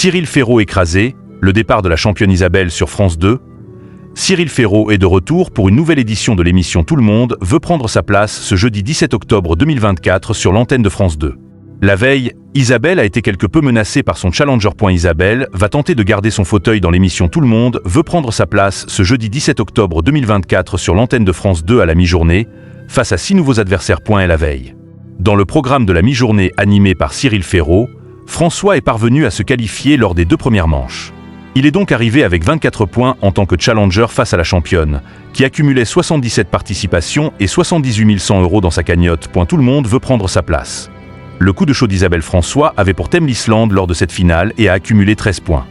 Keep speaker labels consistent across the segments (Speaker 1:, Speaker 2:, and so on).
Speaker 1: Cyril Ferraud écrasé, le départ de la championne Isabelle sur France 2. Cyril Ferraud est de retour pour une nouvelle édition de l'émission Tout le monde veut prendre sa place ce jeudi 17 octobre 2024 sur l'antenne de France 2. La veille, Isabelle a été quelque peu menacée par son challenger. Isabelle va tenter de garder son fauteuil dans l'émission Tout le monde veut prendre sa place ce jeudi 17 octobre 2024 sur l'antenne de France 2 à la mi-journée, face à 6 nouveaux adversaires. La veille. Dans le programme de la mi-journée animé par Cyril Ferraud, François est parvenu à se qualifier lors des 2 premières manches. Il est donc arrivé avec 24 points en tant que challenger face à la championne, qui accumulait 77 participations et 78 100 € dans sa cagnotte. Tout le monde veut prendre sa place. Le coup de chaud d'Isabelle François avait pour thème l'Islande lors de cette finale et a accumulé 13 points.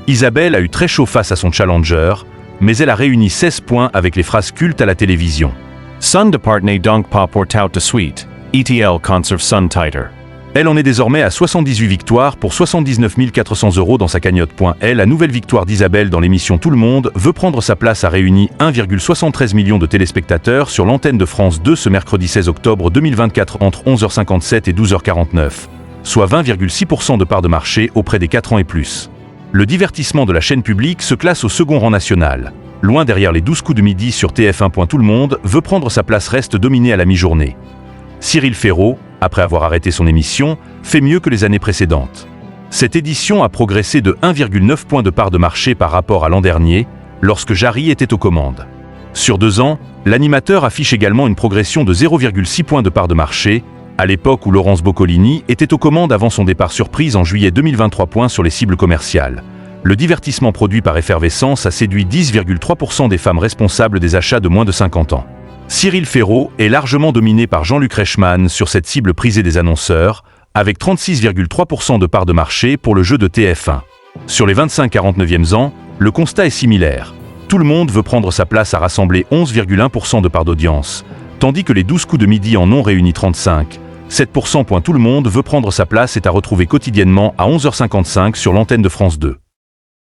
Speaker 1: Isabelle a eu très chaud face à son challenger, mais elle a réuni 16 points avec les phrases cultes à la télévision.
Speaker 2: Sun departne donc pas pour tout de suite, ETL conserve Sun tighter.
Speaker 1: Elle en est désormais à 78 victoires pour 79 400 € dans sa cagnotte. La nouvelle victoire d'Isabelle dans l'émission Tout le monde veut prendre sa place a réuni 1,73 million de téléspectateurs sur l'antenne de France 2 ce mercredi 16 octobre 2024 entre 11h57 et 12h49, soit 20,6% de part de marché auprès des 4 ans et plus. Le divertissement de la chaîne publique se classe au second rang national. Loin derrière les 12 coups de midi sur TF1. Tout le monde veut prendre sa place reste dominé à la mi-journée. Cyril Ferraud, après avoir arrêté son émission, fait mieux que les années précédentes. Cette édition a progressé de 1,9 points de part de marché par rapport à l'an dernier, lorsque Jarry était aux commandes. Sur 2 ans, l'animateur affiche également une progression de 0,6 points de part de marché, à l'époque où Laurence Boccolini était aux commandes avant son départ surprise en juillet 2023. Sur les cibles commerciales. Le divertissement produit par Effervescence a séduit 10,3% des femmes responsables des achats de moins de 50 ans. Cyril Ferraud est largement dominé par Jean-Luc Reichmann sur cette cible prisée des annonceurs, avec 36,3% de part de marché pour le jeu de TF1. Sur les 25-49e ans, le constat est similaire. Tout le monde veut prendre sa place à rassembler 11,1% de part d'audience, tandis que les 12 coups de midi en ont réuni 35. 7%. Tout le monde veut prendre sa place est à retrouver quotidiennement à 11h55 sur l'antenne de France 2.